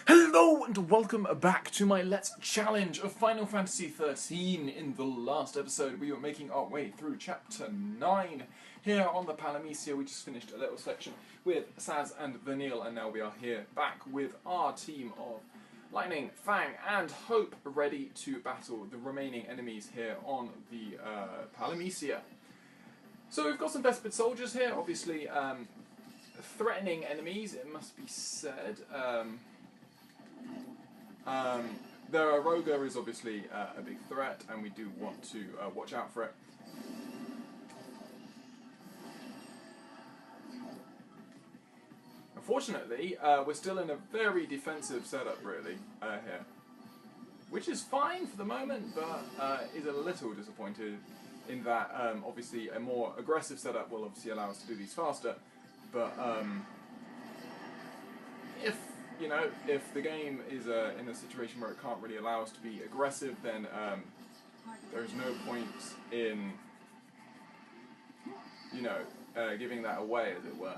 Hello and welcome back to my Let's Challenge of Final Fantasy XIII. In the last episode we were making our way through Chapter 9. Here on the Palamecia we just finished a little section with Saz and Vanille, and now we are here back with our team of Lightning, Fang and Hope, ready to battle the remaining enemies here on the Palamecia. So we've got some Vespid soldiers here, obviously threatening enemies, it must be said. The Roga is obviously a big threat, and we do want to watch out for it. Unfortunately, we're still in a very defensive setup, really, here. Which is fine for the moment, but is a little disappointed in that, obviously, a more aggressive setup will obviously allow us to do these faster. But if the game is in a situation where it can't really allow us to be aggressive, then there's no point in, giving that away, as it were.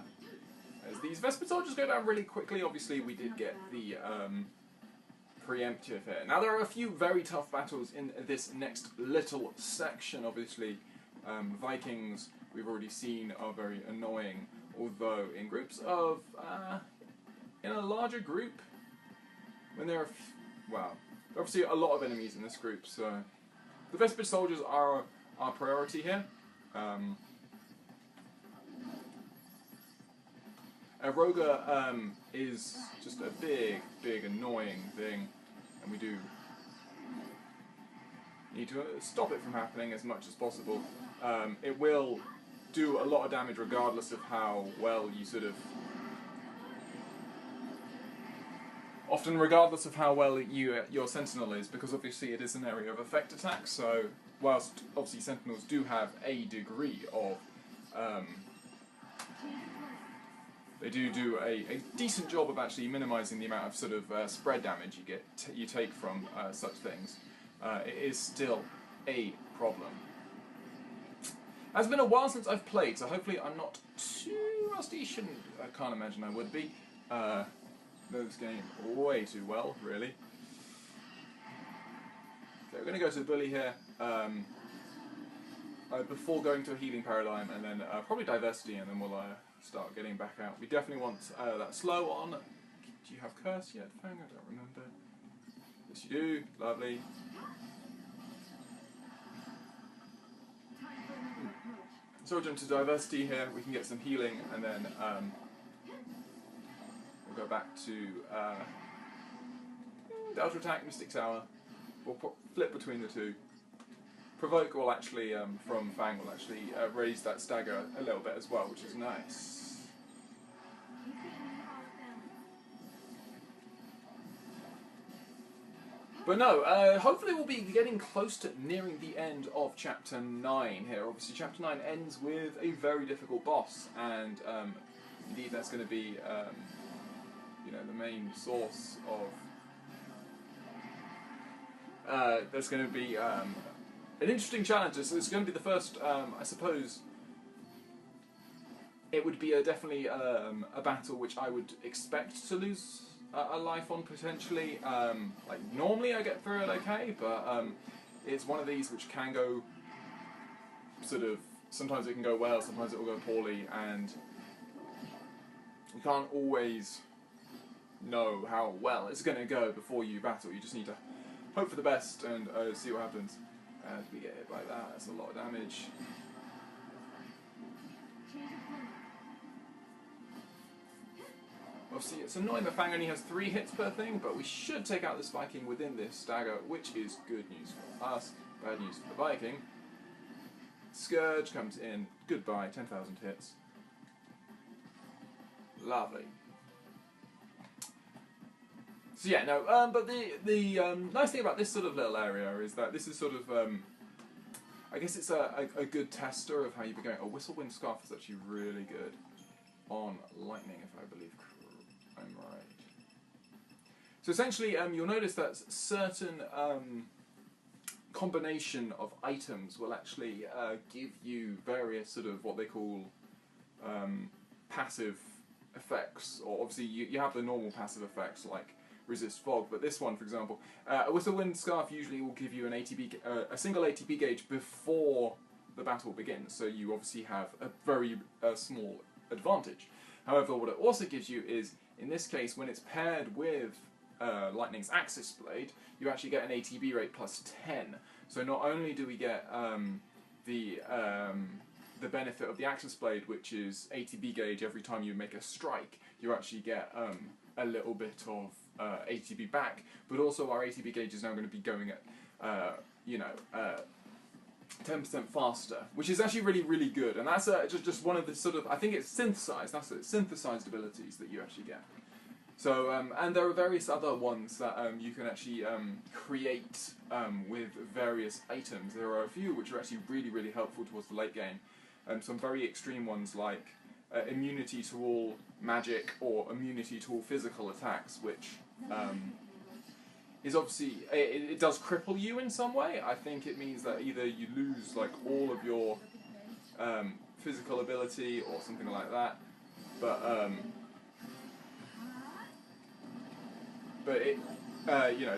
As these Vespid soldiers go down really quickly, obviously we did get the preemptive here. Now there are a few very tough battles in this next little section, obviously. Vikings, we've already seen, are very annoying, although in groups of... in a larger group, when there are, obviously a lot of enemies in this group, so the Vespid soldiers are our priority here. Roga is just a big annoying thing, and we do need to stop it from happening as much as possible. It will do a lot of damage regardless of how well you often regardless of how well your Sentinel is, because obviously it is an area of effect attack, so whilst obviously Sentinels do have a degree of... they do a decent job of actually minimising the amount of spread damage you take from such things, it is still a problem. It's been a while since I've played, so hopefully I'm not too rusty. I can't imagine I would be. Know this game way too well, really. Okay, we're going to go to the bully here, before going to a healing paradigm, and then probably diversity, and then we'll start getting back out. We definitely want that slow on. Do you have curse yet, Fang? I don't remember. Yes, you do. Lovely. So we're going to diversity here. We can get some healing, and then we'll go back to Delta Attack, Mystic Tower. We'll flip between the two. Provoke will actually, from Fang, will actually raise that stagger a little bit as well, which is nice. But no, hopefully we'll be getting close to nearing the end of Chapter 9 here. Obviously Chapter 9 ends with a very difficult boss, and indeed that's going to be the main source of... there's going to be an interesting challenge. It's going to be the first, I suppose... It would be definitely a battle which I would expect to lose a life on, potentially. Like normally I get through it okay, but it's one of these which can go sometimes it can go well, sometimes it will go poorly, and you can't always know how well it's going to go before you battle. You just need to hope for the best and see what happens. As we get hit like that, that's a lot of damage. Obviously it's annoying that Fang only has 3 hits per thing, but we should take out this Viking within this stagger, which is good news for us, bad news for the Viking. Scourge comes in, goodbye, 10,000 hits. Lovely. So yeah, no, but the nice thing about this sort of little area is that this is I guess it's a good tester of how you've been going. A Whistlewind Scarf is actually really good on Lightning, if I believe I'm right. So essentially, you'll notice that certain combination of items will actually give you various what they call passive effects, or obviously you have the normal passive effects like resist fog. But this one, for example, a Whistlewind Scarf usually will give you an a single ATB gauge before the battle begins, so you obviously have a very small advantage. However, what it also gives you is, in this case, when it's paired with Lightning's Axis Blade, you actually get an ATB rate plus 10. So not only do we get the benefit of the Axis Blade, which is ATB gauge every time you make a strike, you actually get a little bit of ATB back, but also our ATB gauge is now going to be going at 10% faster, which is actually really, really good. And that's just one of the sort of, I think it's synthesized, that's it, synthesized abilities that you actually get. So, and there are various other ones that you can actually create with various items. There are a few which are actually really, really helpful towards the late game. Some very extreme ones like immunity to all magic or immunity to all physical attacks, which is obviously, it does cripple you in some way. I think it means that either you lose like all of your physical ability or something like that, but it,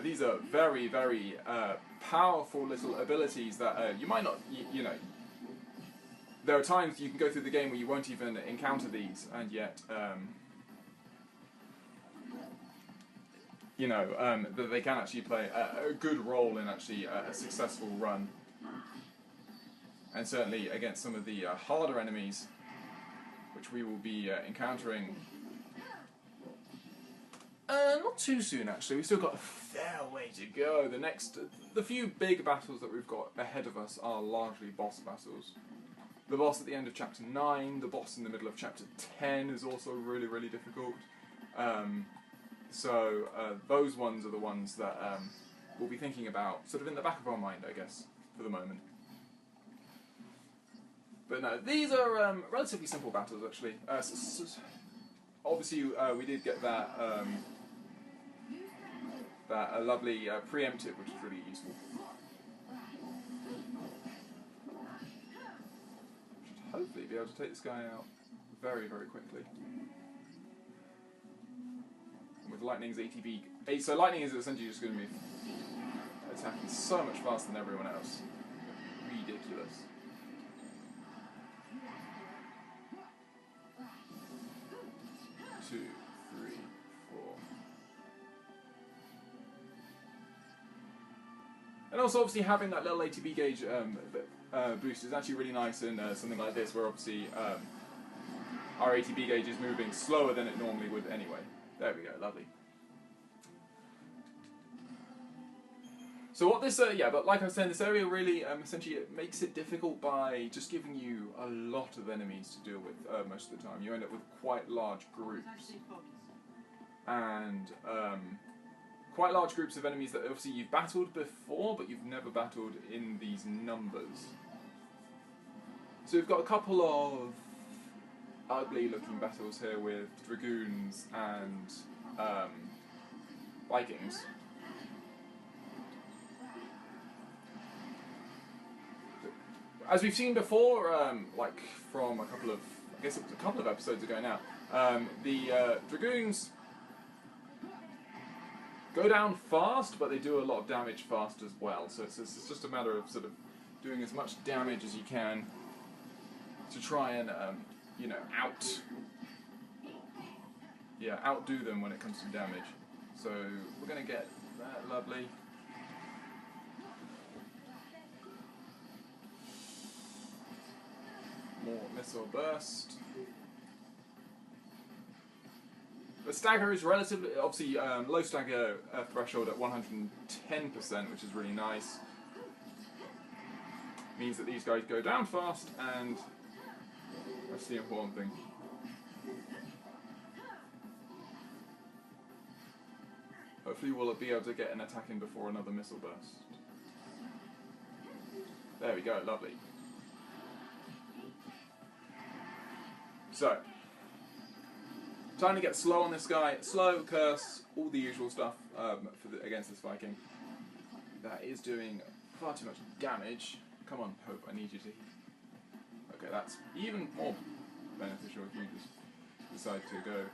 these are very, very powerful little abilities that you might not, there are times you can go through the game where you won't even encounter these, and yet, that they can actually play a good role in actually a successful run. And certainly against some of the harder enemies, which we will be encountering not too soon, actually. We've still got a fair way to go. The few big battles that we've got ahead of us are largely boss battles. The boss at the end of Chapter 9, the boss in the middle of Chapter 10 is also really, really difficult. So those ones are the ones that we'll be thinking about, sort of in the back of our mind, I guess, for the moment. But no, these are relatively simple battles, actually. Obviously, we did get that lovely preemptive, which is really useful. Should hopefully be able to take this guy out very, very quickly. And with Lightning's ATB, so Lightning is essentially just going to be attacking so much faster than everyone else. Ridiculous. Two, three, four. And also, obviously, having that little ATB gauge boost is actually really nice in something like this, where obviously our ATB gauge is moving slower than it normally would anyway. There we go, lovely. So what this, but like I was saying, this area really essentially it makes it difficult by just giving you a lot of enemies to deal with most of the time. You end up with quite large groups. And quite large groups of enemies that obviously you've battled before, but you've never battled in these numbers. So we've got a couple of ugly looking battles here with Dragoons and Vikings. As we've seen before, like from a couple of, I guess it was a couple of episodes ago now, the Dragoons go down fast, but they do a lot of damage fast as well. So it's just a matter of sort of doing as much damage as you can to try and, outdo them when it comes to damage. So we're going to get that lovely. More missile burst. The stagger is relatively, obviously, low stagger threshold at 110%, which is really nice. Means that these guys go down fast, and that's the important thing. Hopefully we'll be able to get an attack in before another missile burst. There we go, lovely. So, time to get slow on this guy. Slow, curse, all the usual stuff against this Viking. That is doing far too much damage. Come on, Hope, I need you to... Okay, that's even more beneficial if you just decide to go...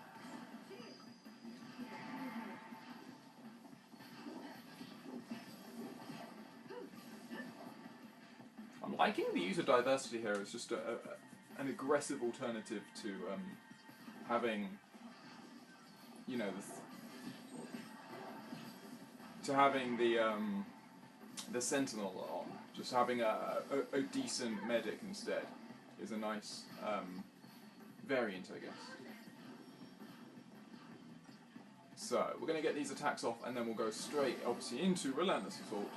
I'm liking the use of diversity here. It's just an aggressive alternative to having, you know, the sentinel on. Just having a decent medic instead is a nice variant, I guess. So we're going to get these attacks off, and then we'll go straight, obviously, into Relentless Assault.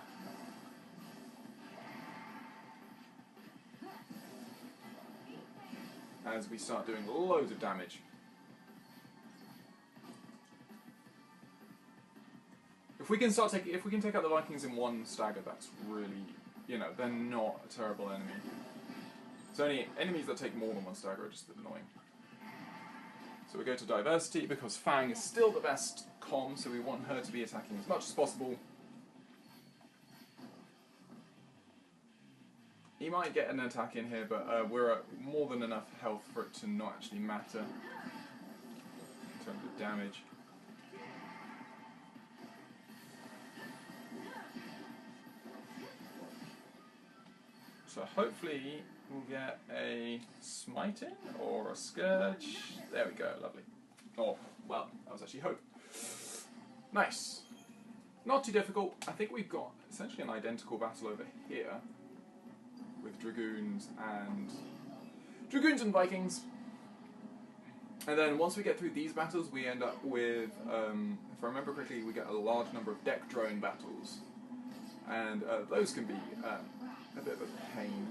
As we start doing loads of damage. If we can take out the Vikings in one stagger, that's really, you know, they're not a terrible enemy. It's only enemies that take more than one stagger are just annoying. So we go to diversity because Fang is still the best comm, so we want her to be attacking as much as possible. He might get an attack in here, but we're at more than enough health for it to not actually matter in terms of damage. So hopefully we'll get a smite in or a scourge. There we go, lovely. Oh, well, that was actually hope. Nice. Not too difficult. I think we've got essentially an identical battle over here with Dragoons and Vikings. And then once we get through these battles, we end up with, if I remember correctly, we get a large number of deck drone battles. And those can be a bit of a pain.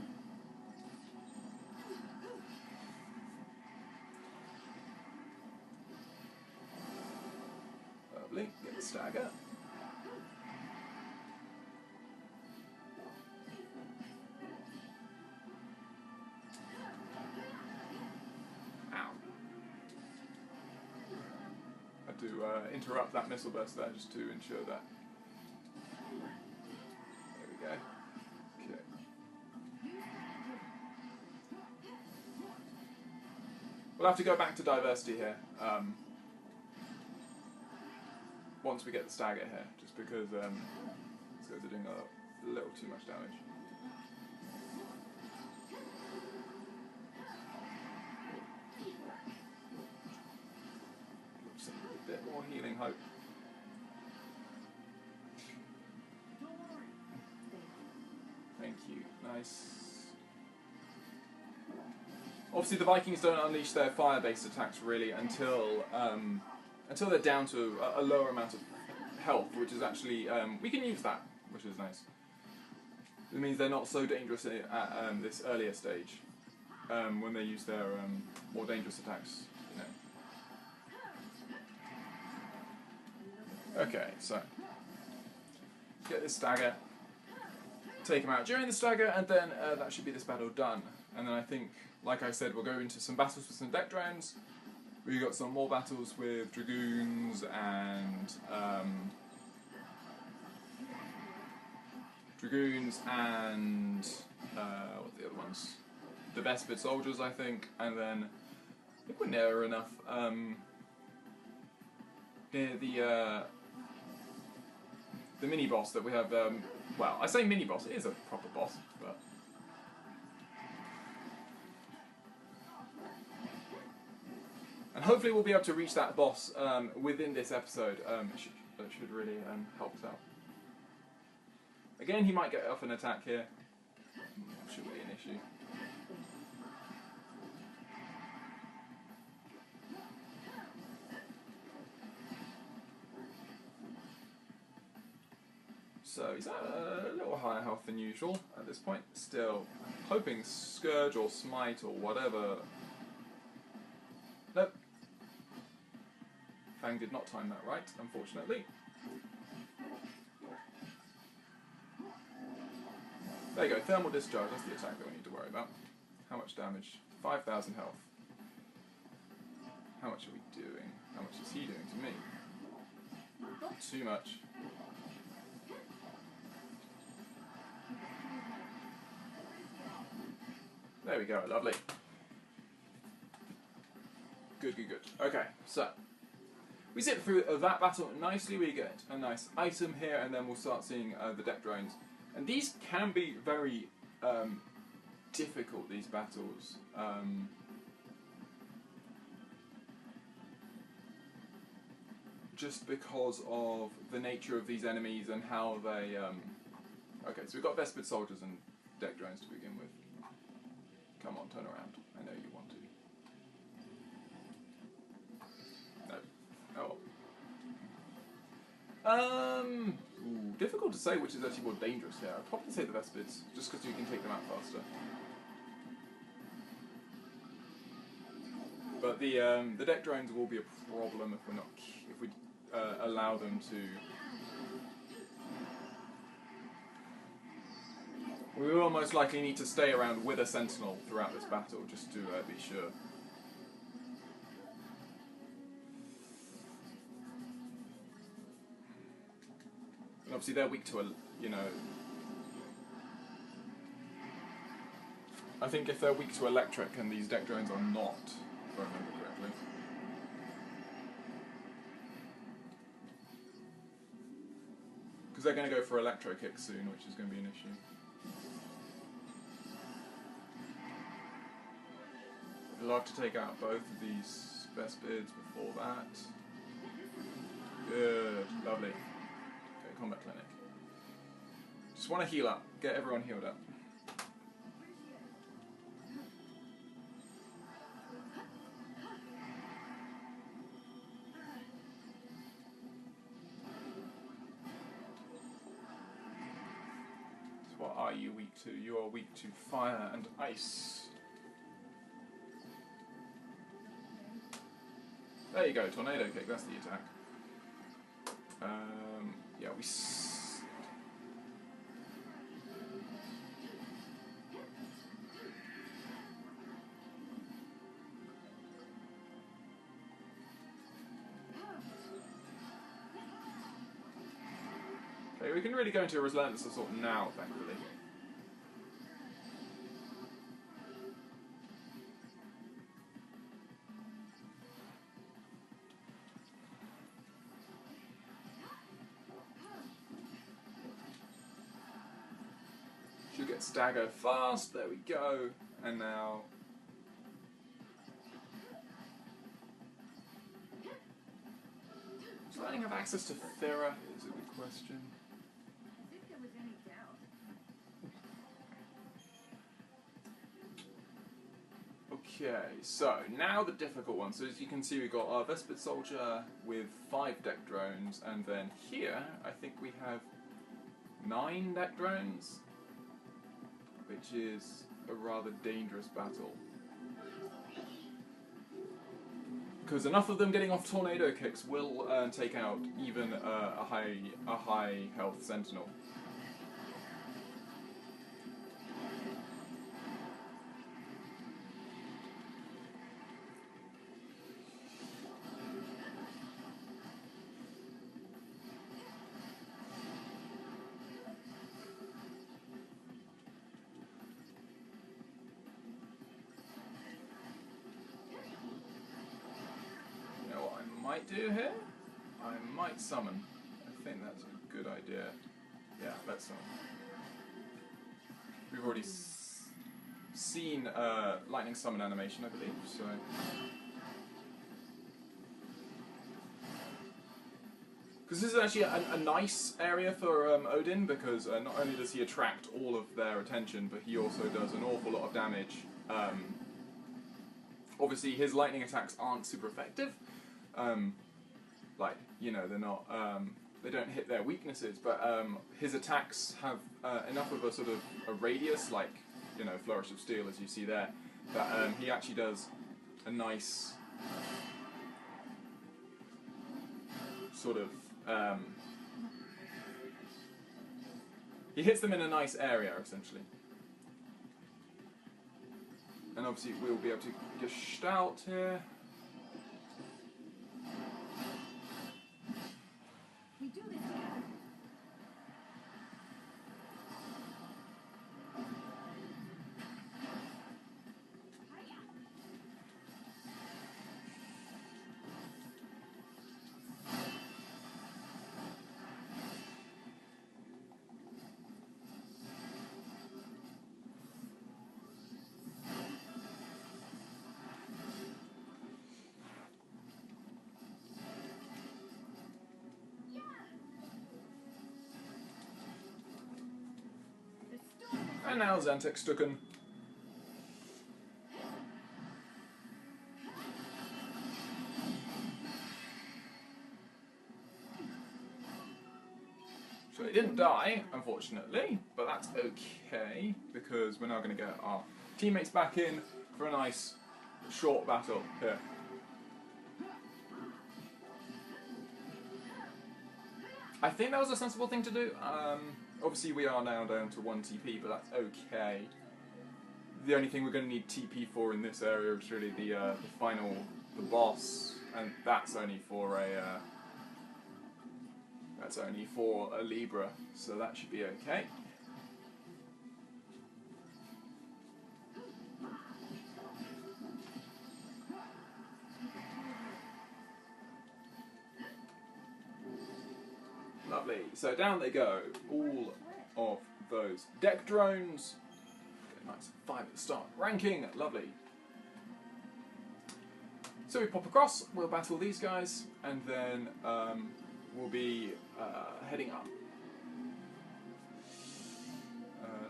Lovely, get the stagger. Ow. I had to interrupt that missile burst there just to ensure that. There we go. Okay. We'll have to go back to diversity here. Once we get the stagger here, just because these guys are doing a little too much damage. A bit more healing hope. Thank you. Nice. Obviously, the Vikings don't unleash their fire-based attacks really until they're down to a lower amount of health, which is actually we can use that, which is nice. It means they're not so dangerous at this earlier stage when they use their more dangerous attacks. You know. Okay, so get this stagger, take him out during the stagger, and then that should be this battle done. And then I think, like I said, we'll go into some battles with some deck drones. We got some more battles with Dragoons and what are the other ones? The Vespid soldiers, I think, and then I think we're near enough near the mini boss that we have. Well, I say mini boss; it is a proper boss, but. And hopefully we'll be able to reach that boss within this episode. That should really help us out. Again, he might get off an attack here. Shouldn't be an issue. So he's at a little higher health than usual at this point. Still hoping Scourge or Smite or whatever. Nope. Fang did not time that right, unfortunately. There you go, Thermal Discharge, that's the attack that we need to worry about. How much damage? 5,000 health. How much are we doing? How much is he doing to me? Not too much. There we go, lovely. Good, good, good. Okay, so we zip through that battle nicely. We get a nice item here, and then we'll start seeing the deck drones. And these can be very difficult, these battles. Just because of the nature of these enemies and how they... Okay, so we've got Vespid soldiers and deck drones to begin with. Come on, turn around. I know you want to. No. Oh. Difficult to say which is actually more dangerous here. I'd probably say the Vespids, just because you can take them out faster. But the deck drones will be a problem if we allow them to. We will most likely need to stay around with a sentinel throughout this battle, just to be sure. And obviously they're weak to I think if they're weak to electric, and these deck drones are not, if I remember correctly. Because they're going to go for electro kick soon, which is going to be an issue. I'd love to take out both of these Vespids before that. Good, lovely. Okay, combat clinic. Just want to heal up, get everyone healed up. So what are you weak to? You are weak to fire and ice. There you go, tornado kick, that's the attack. Yeah, okay, we can really go into a relentless assault now, thankfully. Should get stagger fast, there we go, and now... Does Lightning have access to Thera, is a good question. As if there was any doubt. Okay, so now the difficult one. So as you can see, we've got our Vespid Soldier with 5 deck drones, and then here, I think we have 9 deck drones, which is a rather dangerous battle. Because enough of them getting off tornado kicks will take out even a high health sentinel. Might do here? I might summon. I think that's a good idea. Yeah, let's summon. We've already seen lightning summon animation, I believe, so... Because this is actually a nice area for Odin, because not only does he attract all of their attention, but he also does an awful lot of damage. Obviously, his lightning attacks aren't super effective. Like, you know, they're not, they don't hit their weaknesses, but his attacks have enough of a sort of a radius, like, you know, Flourish of Steel, as you see there, that he actually does a nice sort of, he hits them in a nice area, essentially. And obviously we'll be able to gestalt here. We do this together. And now Zantek Stucken. So he didn't die, unfortunately, but that's okay, because we're now going to get our teammates back in for a nice short battle here. I think that was a sensible thing to do. Obviously we are now down to 1 TP, but that's okay. The only thing we're going to need TP for in this area is really the boss, and that's only for a Libra, so that should be okay. Lovely. So down they go, all of those deck drones. Get a nice 5 at the start. Ranking, lovely. So we pop across, we'll battle these guys, and then we'll be heading up.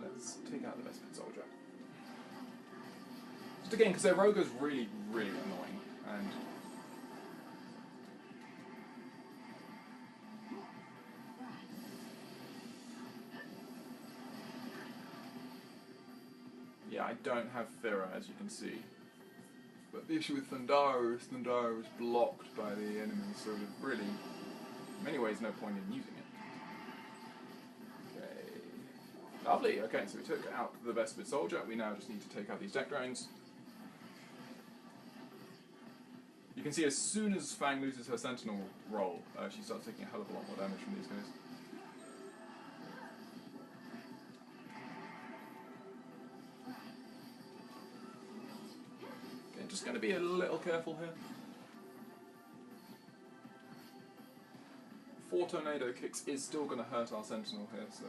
Let's take out the best bit soldier. Just again, because their rogue is really, really annoying, and yeah, I don't have Thera, as you can see. But the issue with Thundara is blocked by the enemy, so there's really, in many ways, no point in using it. Okay. Lovely, okay, so we took out the best bit soldier, we now just need to take out these deck drones. You can see as soon as Fang loses her sentinel role, she starts taking a hell of a lot more damage from these guys. Okay, just going to be a little careful here. 4 tornado kicks is still going to hurt our sentinel here, so...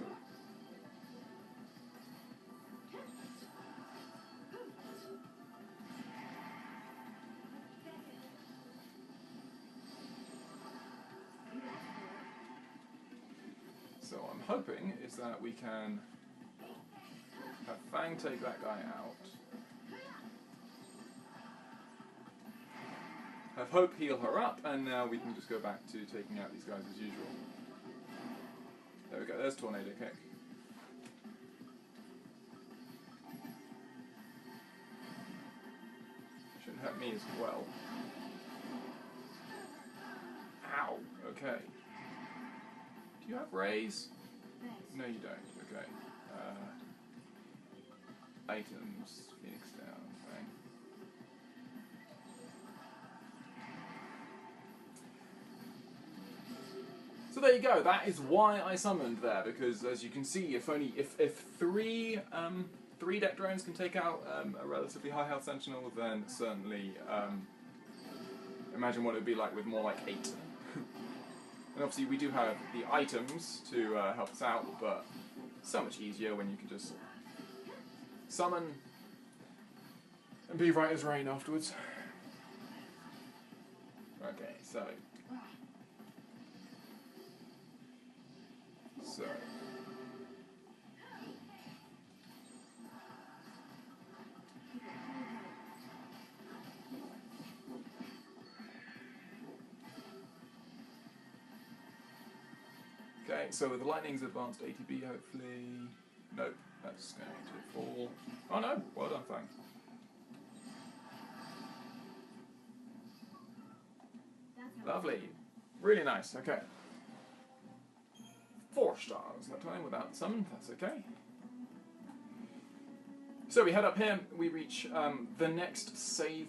So I'm hoping is that we can have Fang take that guy out. Have Hope heal her up, and now we can just go back to taking out these guys as usual. There we go, there's Tornado Kick. Shouldn't hurt me as well. Ow, okay. Do you have rays? No, you don't. Okay. Items. Phoenix down. Bang. So there you go. That is why I summoned there, because as you can see, if three deck drones can take out a relatively high health sentinel, then certainly imagine what it would be like with more like 8. And obviously we do have the items to help us out, but so much easier when you can just summon and be right as rain afterwards. Okay, so... Okay, so with the lightning's advanced ATB, hopefully... Nope, that's going to fall. Oh no, well done, Fang. Lovely. Really nice, okay. 4 stars that time without summon, that's okay. So we head up here, we reach the next save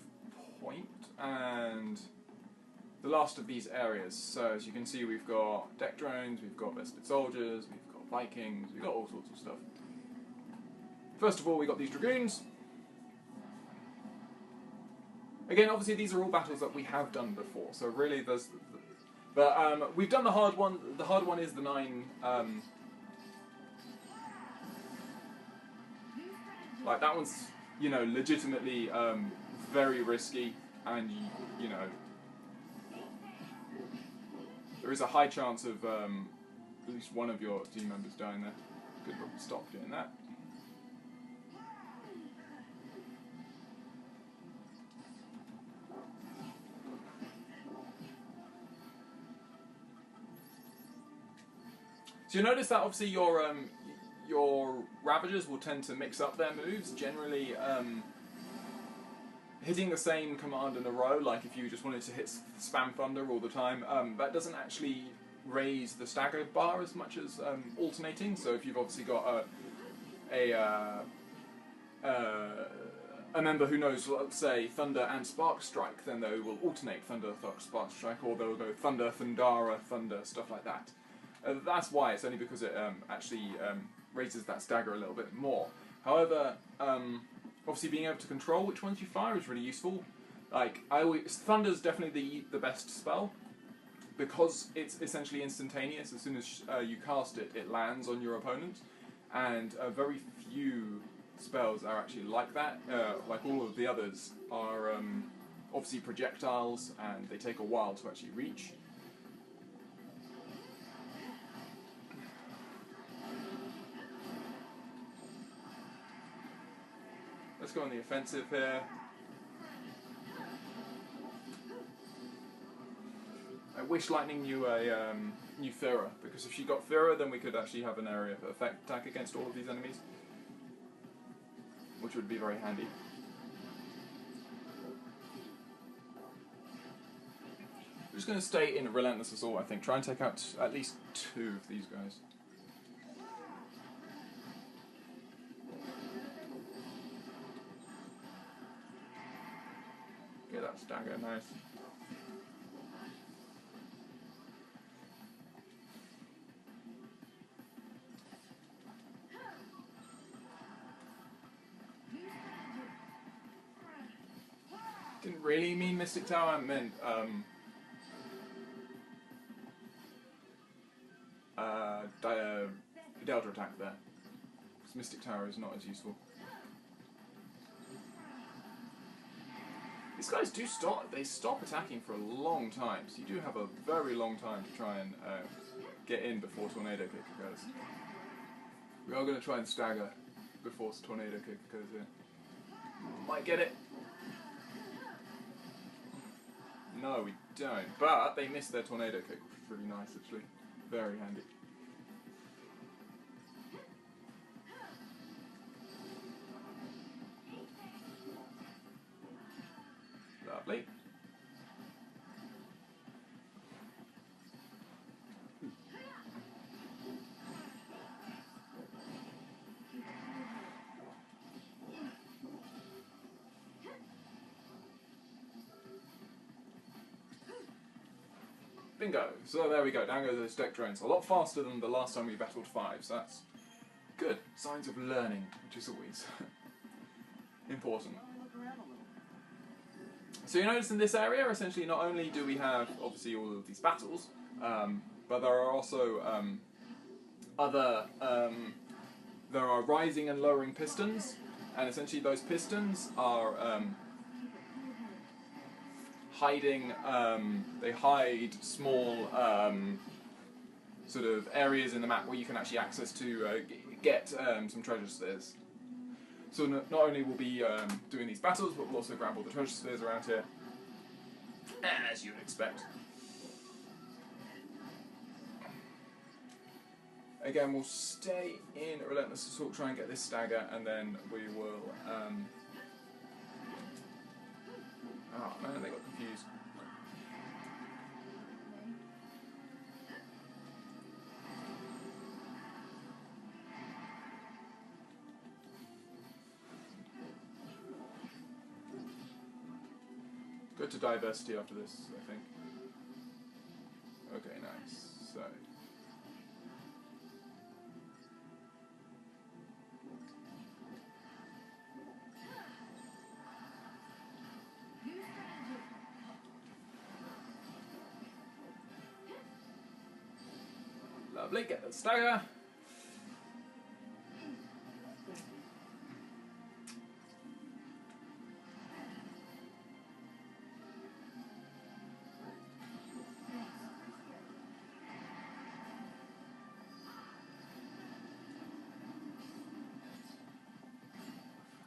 point, and the last of these areas. So as you can see, we've got deck drones, we've got vested soldiers, we've got Vikings, we've got all sorts of stuff. First of all, we got these dragoons. Again, obviously these are all battles that we have done before, so really there's... But we've done the hard one. The hard one is the 9... like, that one's, you know, legitimately very risky, and, you know... There is a high chance of at least one of your team members dying there. Good, stop doing that. So you notice that obviously your Ravagers will tend to mix up their moves. Generally, hitting the same command in a row, like if you just wanted to hit spam Thunder all the time, that doesn't actually raise the stagger bar as much as alternating. So if you've obviously got a member who knows, let's say, Thunder and Spark Strike, then they will alternate Thunder, Spark Strike, or they'll go Thunder, Thundara, Thunder, stuff like that. That's why. It's only because it actually raises that stagger a little bit more. However, obviously being able to control which ones you fire is really useful. Like, Thunder's definitely the best spell, because it's essentially instantaneous. As soon as you cast it, it lands on your opponent, and very few spells are actually like that. Like all of the others are obviously projectiles, and they take a while to actually reach. Let's go on the offensive here. I wish Lightning knew Thera, because if she got Thera, then we could actually have an area of effect attack against all of these enemies, which would be very handy. We're just going to stay in Relentless Assault, I think. Try and take out at least 2 of these guys. Get that stagger, nice. Didn't really mean Mystic Tower, I meant Delta attack there. Because Mystic Tower is not as useful. These guys do stop. They stop attacking for a long time, so you do have a very long time to try and get in before Tornado Kick occurs. We are going to try and stagger before Tornado Kick occurs here. Might get it. No, we don't. But they missed their Tornado Kick, which is really nice, actually. Very handy. Lovely. Bingo! So there we go, down go those deck drones. A lot faster than the last time we battled 5, so that's good. Signs of learning, which is always important. So you notice in this area, essentially, not only do we have, obviously, all of these battles, but there are also there are rising and lowering pistons, and essentially those pistons are hiding, they hide small sort of areas in the map where you can actually access to get some treasure spheres. So not only will we be doing these battles, but we'll also grab all the treasure spheres around here, as you'd expect. Again, we'll stay in Relentless Assault, try and get this stagger, and then we will... Oh man, they got confused. Go to diversity after this, I think. Okay, nice. So. Lovely, get that stagger.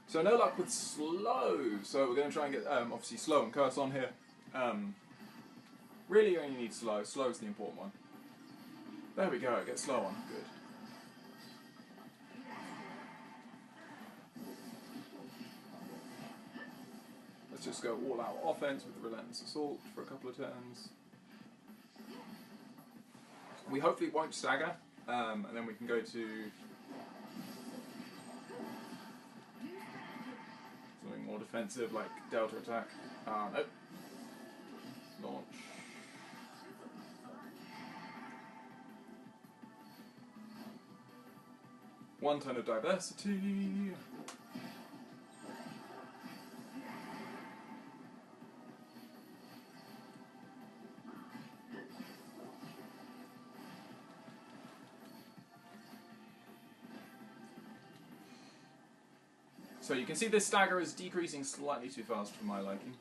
So no luck with slow, so we're going to try and get, obviously, slow and curse on here. Really you only need slow. Slow is the important one. There we go, get slow on. Good. Let's just go all out offense with Relentless Assault for a couple of turns. We hopefully won't stagger, and then we can go to something more defensive like Delta Attack. Nope. Launch. One turn of diversity. So you can see this stagger is decreasing slightly too fast for my liking.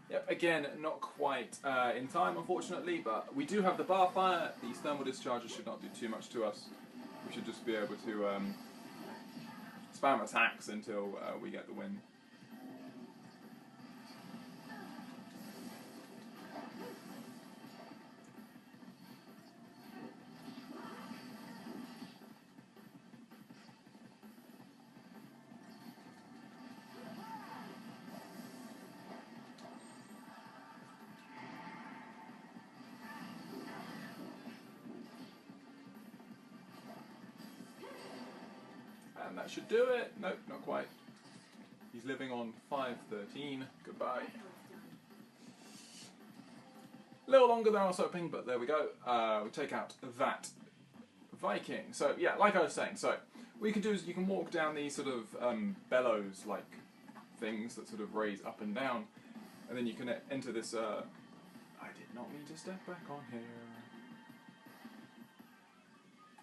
Yep, again, not quite in time, unfortunately, but we do have the bar fire. These thermal discharges should not do too much to us. We should just be able to spam attacks until we get the win. And that should do it. Nope, not quite. He's living on 513. Goodbye. A little longer than I was hoping, but there we go. We take out that Viking. So yeah, like I was saying, so what you can do is you can walk down these sort of bellows-like things that sort of raise up and down, and then you can enter this. I did not mean to step back on here.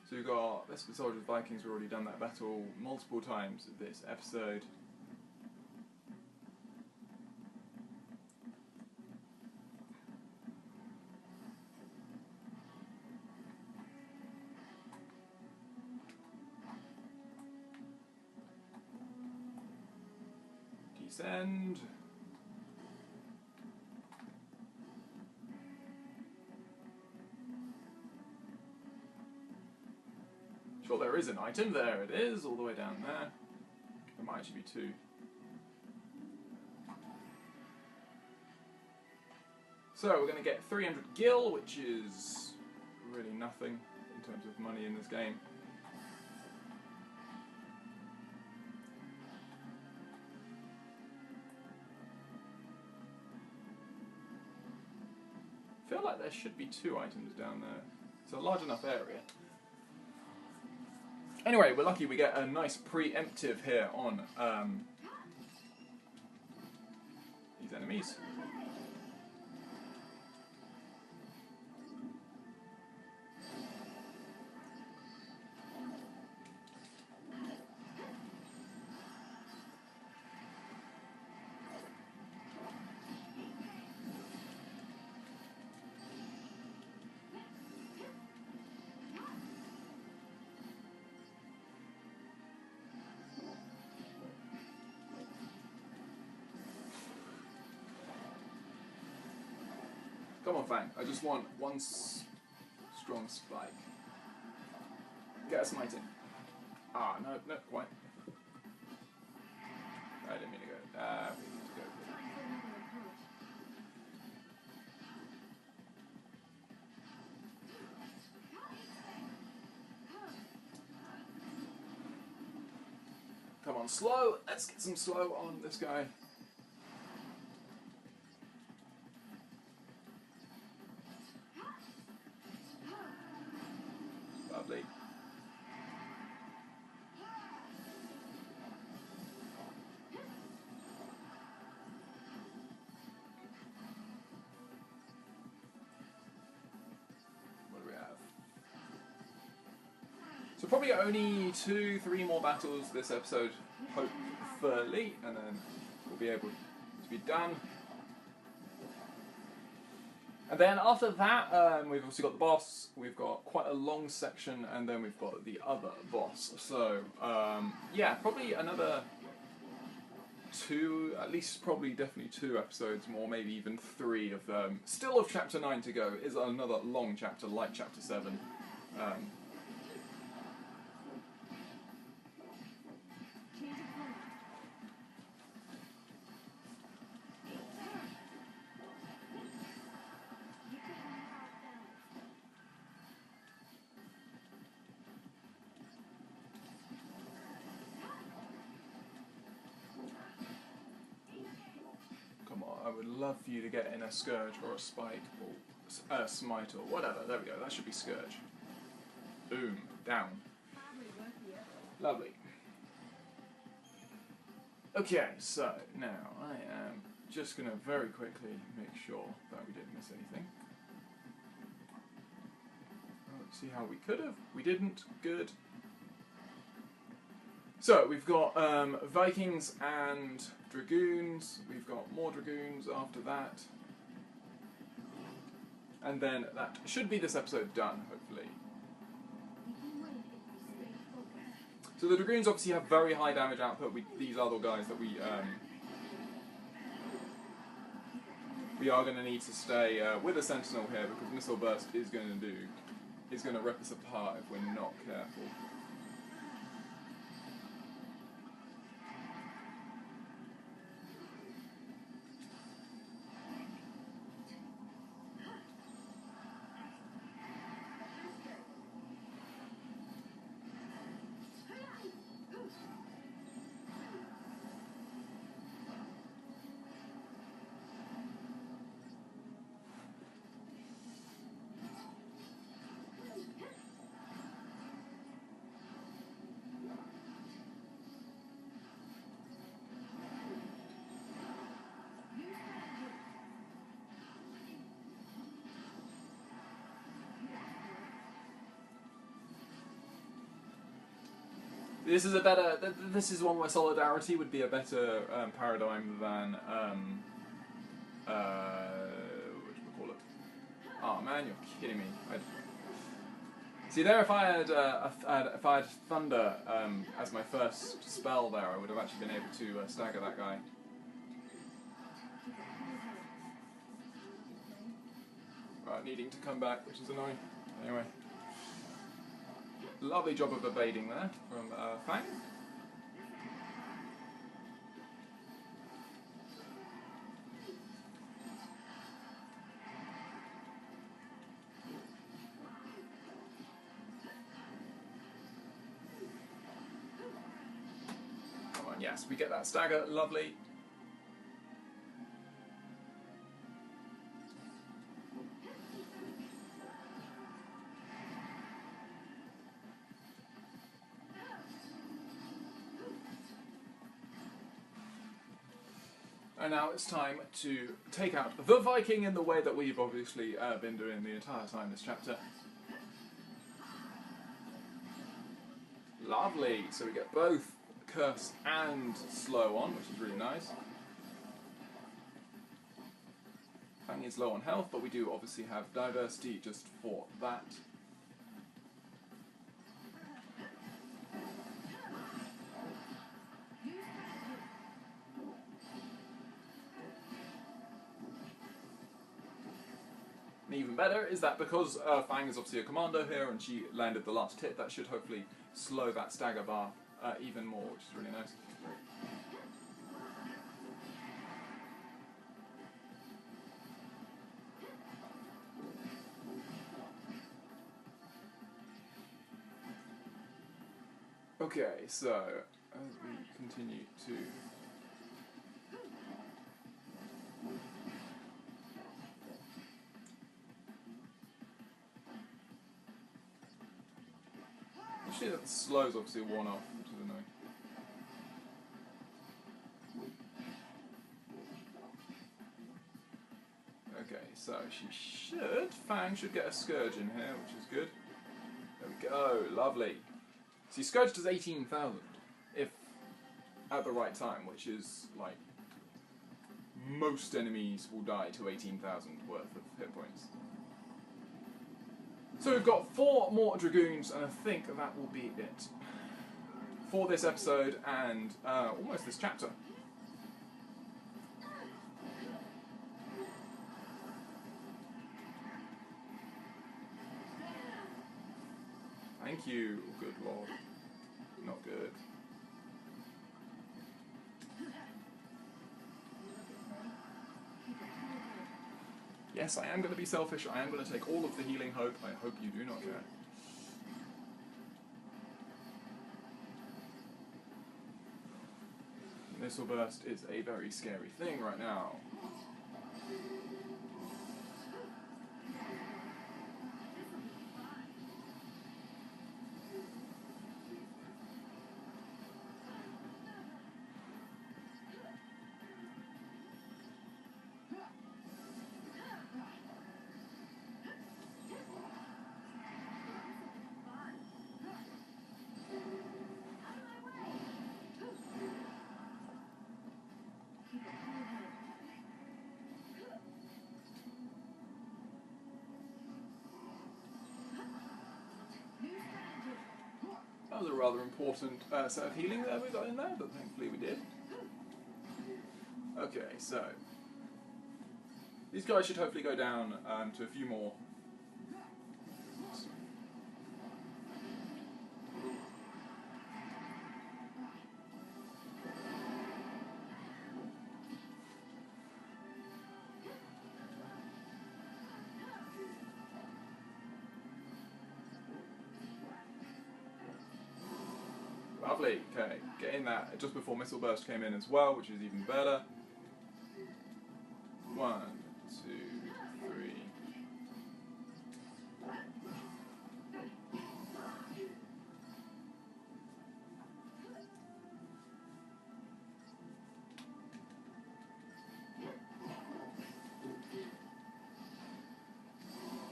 So we've got Vesper Soldiers, Vikings. We've already done that battle multiple times this episode. Descend. Sure, there is an item. There it is, all the way down there. There might actually be two. So we're going to get 300 gil, which is really nothing in terms of money in this game. I feel like there should be two items down there. It's a large enough area. Anyway, we're lucky we get a nice preemptive here on these enemies. Come on, Fang. I just want one strong spike. Get a smite in. Ah, no, not quite. I didn't mean to go. We need to go. Come on, slow. Let's get some slow on this guy. Lovely. What do we have? So probably only 2-3 more battles this episode, hopefully, and then we'll be able to be done. And then after that, we've also got the boss, we've got quite a long section, and then we've got the other boss. So, yeah, probably another 2, at least probably definitely 2 episodes more, maybe even 3 of them. Still of Chapter 9 to go, is another long chapter like Chapter 7. I would love for you to get in a Scourge or a Spike or a Smite or whatever. There we go, that should be Scourge. Boom, down. Lovely. Okay, so now I am just going to very quickly make sure that we didn't miss anything. Let's see how we could have. We didn't. Good. So we've got Vikings and Dragoons. We've got more Dragoons after that. And then that should be this episode done, hopefully. So the Dragoons obviously have very high damage output. These are the guys that we are going to need to stay with a Sentinel here, because Missile Burst is going to rip us apart if we're not careful. This is a better. This is one where solidarity would be a better paradigm than what do we call it? Oh man, you're kidding me. See there, if I had Thunder as my first spell there, I would have actually been able to stagger that guy. Right, needing to come back, which is annoying. Anyway. Lovely job of evading there from Fang. Come on, yes, we get that stagger, lovely. And now it's time to take out the Viking in the way that we've obviously been doing the entire time this chapter. Lovely, so we get both Curse and Slow on, which is really nice. Fang is low on health, but we do obviously have Diversity just for that. And even better is that because Fang is obviously a commando here and she landed the last hit, that should hopefully slow that stagger bar even more, which is really nice. Okay, so as we continue to actually, that slow's obviously worn off, which is annoying. Okay, so Fang should get a Scourge in here, which is good. There we go, lovely. See, Scourge does 18,000 if at the right time, which is like most enemies will die to 18,000 worth of hit points. So we've got 4 more Dragoons, and I think that will be it for this episode and almost this chapter. Thank you, good lord. Not good. Yes, I am going to be selfish. I am going to take all of the healing hope. I hope you do not care. Missile burst is a very scary thing right now. That was a rather important set of healing there we got in there, but thankfully we did. Okay, so these guys should hopefully go down to a few more. Lovely, okay, getting that just before Missile Burst came in as well, which is even better. 1, 2, 3.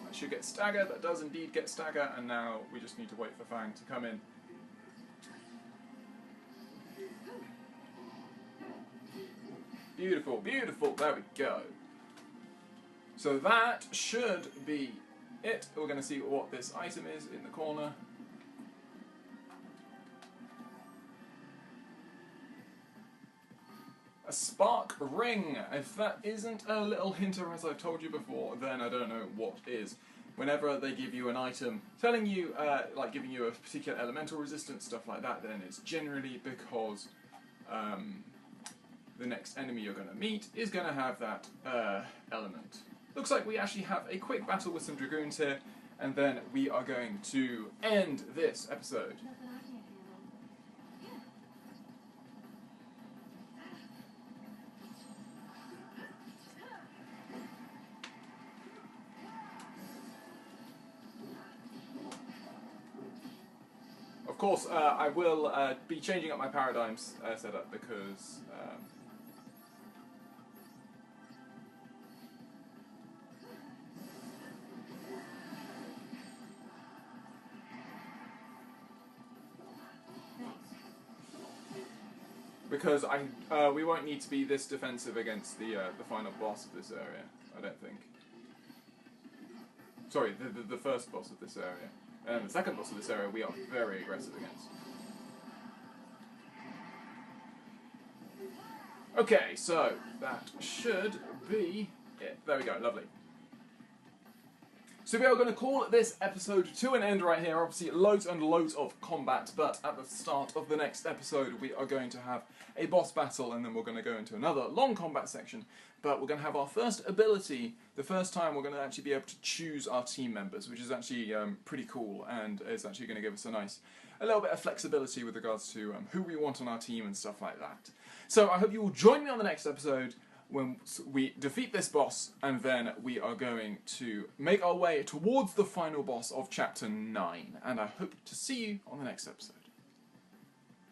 That should get stagger, that does indeed get stagger, and now we just need to wait for Fang to come in. Beautiful, beautiful, there we go. So that should be it. We're going to see what this item is in the corner. A spark ring. If that isn't a little hinter, as I've told you before, then I don't know what is. Whenever they give you an item telling you, like giving you a particular elemental resistance, stuff like that, then it's generally because the next enemy you're going to meet is going to have that element. Looks like we actually have a quick battle with some Dragoons here, and then we are going to end this episode. Of course, I will be changing up my paradigms setup because we won't need to be this defensive against the final boss of this area. I don't think. Sorry, the first boss of this area. And the second boss of this area we are very aggressive against. Okay, so that should be it. There we go, lovely. So we are going to call this episode to an end right here. Obviously loads and loads of combat, but at the start of the next episode we are going to have a boss battle, and then we're going to go into another long combat section. But we're going to have our first ability, the first time we're going to actually be able to choose our team members, which is actually pretty cool, and is actually going to give us a little bit of flexibility with regards to who we want on our team and stuff like that. So I hope you will join me on the next episode when we defeat this boss, and then we are going to make our way towards the final boss of Chapter 9. And I hope to see you on the next episode.